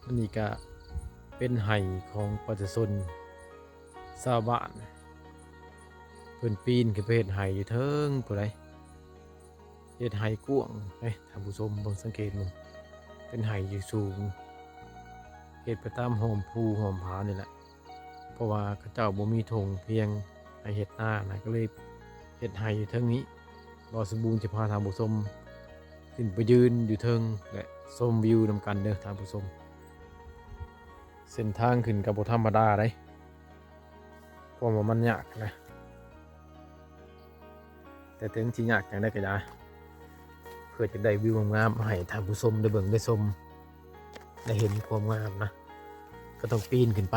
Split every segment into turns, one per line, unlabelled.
อันนี้ก็เป็นไห่ของประชาชนชาวบ้านเพิ่นปีนขึ้นไปเฮ็ดไห่อยู่เทิงผู้ใดเฮ็ดไห่กว้างท่านผู้ชมเบิ่งสังเกตมึงเป็นไห่อยู่สูงเฮ็ดไปตามหอมภูหอมผานี่แหละเพราะว่าเขาเจ้าบ่มีธงเพียงให้เฮ็ดนานะก็เลยเฮ็ดไห่อยู่เทิงนี้บ่สมบูรณ์สิพาท่านผู้ชมขึ้นไปยืนอยู่เทิงและชมวิวนำกันเด้อท่านผู้ชมเส้นทางขึ้นก็บ่ธรรมดาเด้เพราะว่ามันยากนะแต่ถึงสิยากจังได๋ก็อย่าเพื่อจะได้วิวงามๆให้ท่านผู้ชมได้เบิ่งได้ชมได้เห็นความงามนะก็ต้องปีนขึ้นไป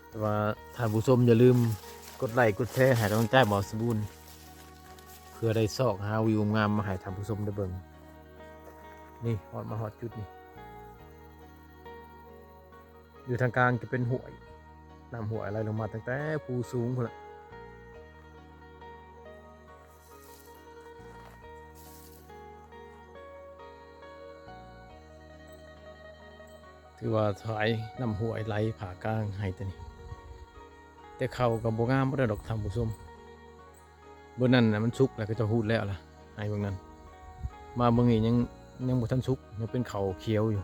แต่ว่าท่านผู้ชมอย่าลืมกดไลค์กดแชร์ให้กำลังใจบ่าวสมบูรณ์เพื่อได้ซอกหาวิวงามมาให้ท่านผู้ชมได้เบิ่งนี่ฮอดจุดนี้อยู่ทางกลางจะเป็นห้วยน้ำห้วยไหลลงมาตั้งแต่ภูสูงพุ่นละถือว่าถอยน้ำห้วยไหลผ่ากลางให้ตัวนี้แต่เขากับโบงามบ่ได้ดอกท่านผู้ชมบนนั้นนะมันสุกแล้วก็จะหูดแล้วล่ะให้เบิ่งนั้นมาเบิ่งนี้ยังบ่ทันสุกยังเป็นเขาเขียวอยู่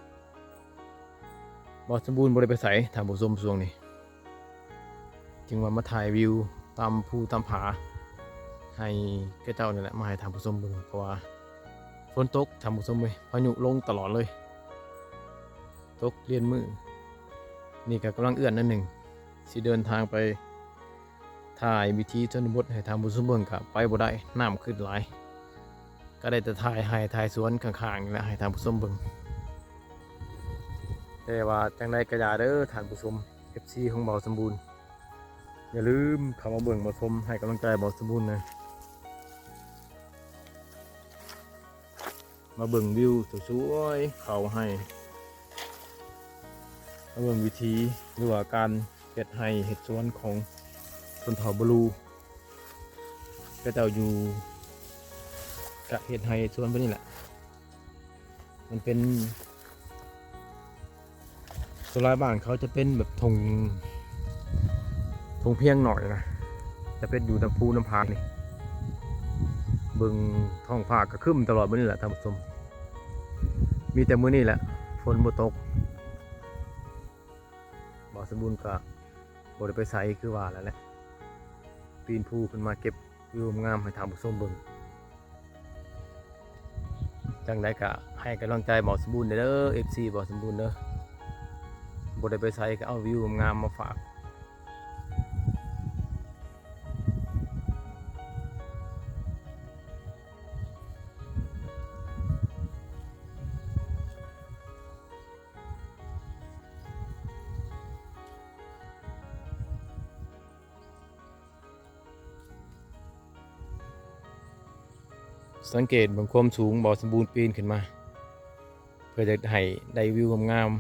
บ่สมบูรณ์บ่ได้ไปไสท่านผู้ชมช่วงนี้จึงว่ามาถ่ายวิวตามภูตามผาให้แกเจ้านี่แหละมาให้ท่านผู้ชมเบิ่งเพราะว่าฝนตกท่านผู้ชมเว้ยพายุลงตลอดเลยตกเลียนมือนี่ก็กำลังเอื้อนนั่นหนึ่งสิเดินทางไปถ่ายวิธีชนบทให้ท่านผู้ชมเบิ่งก็ไปบ่ได้น้ำขึ้นหลายก็ได้แต่ถ่ายให้ถ่ายสวนข้างๆนี่แหละให้ท่านผู้ชมเบิ่งแต่ว่าจังไดก็อย่าเด้อท่านผู้ชม FC ของเบาสมบูรณ์อย่าลืมเข้ามาเบิ่งมาชมให้กำลังใจเบาสมบูรณ์นะมาเบิ่งวิวสวยๆเขาให้มาเบิ่งวิธีหรือว่าการเฮ็ดไร่เฮ็ดสวนของชนเผ่าบลูก็เจ้าอยู่กะเฮ็ดไร่สวนพวกนี้แหละมันเป็นส่วนหลายบ้านเขาจะเป็นแบบทงเพียงหน่อยนะจะเป็นอยู่ตามภูน้ำพานนี่เบิ่งท้องฟ้าก็ครึ้มตลอดมื้อนี้แหละท่านผู้ชมมีแต่มื้อนี้แหละฝนบ่ตกบ่สมบูรณ์ก็บ่ได้ไปไสคือว่าแล้วแหละปีนภูขึ้นมาเก็บวิวงามให้ท่านผู้ชมเบิ่งจังไดก็ให้กำลังใจบ่สมบูรณ์เด้อ FC บ่สมบูรณ์เด้อบ่ได้ไปไสก็เอาวิวงามมาฝากสังเกตเบิ่งความสูงบ่สมบูรณ์ปีนขึ้นมาเพื่อจะให้ได้วิวงาม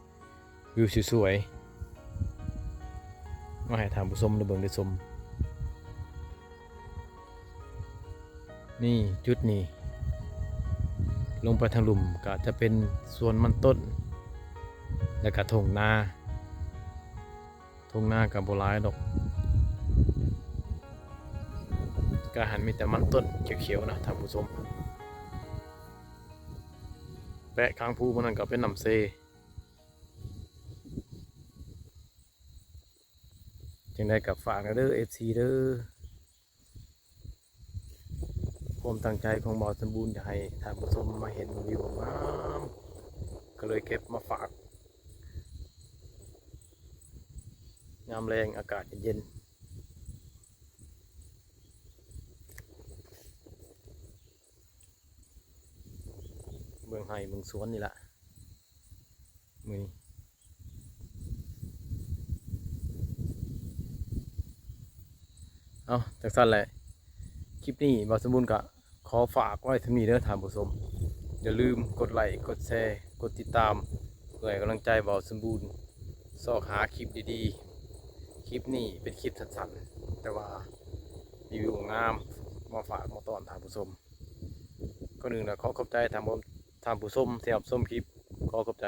ๆวิวสวยๆมาให้ท่านผู้ชมได้เบิ่งได้ชมนี่จุดนี้ลงไปทางหลุมก็จะเป็นสวนมันต้นและก็ทุ่งนากับบ่หลายดอกก็หันมีแต่มันต้นเขียวๆนะท่านผู้ชมแปะข้างภูมันนั่นก็เป็นน้ำเซจึงได้กับฝากเด้อ FC เด้อความตั้งใจของบ่าวสมบูรณ์จะให้ท่านผู้ชมมาเห็นวิวงามก็เลยเก็บมาฝากยามแรงอากาศเย็นเมืองไห่เมืองสวนนี่แหละมือเอาจากสั้นแหละคลิปนี้บ่าวสมบูรณ์ก็ขอฝากไว้เท่านี้เด้อท่านผู้ชมอย่าลืมกดไลค์กดแชร์กดติดตามเพื่อให้กำลังใจบ่าวสมบูรณ์ซอกหาคลิปดีๆคลิปนี้เป็นคลิปสั้นๆแต่ว่ารีวิวงามมาฝากมาตอนท่านผู้ชมก็หนึ่งนะขอขอบใจท่านผู้ชมที่รับชมคลิป ขอขอบใจ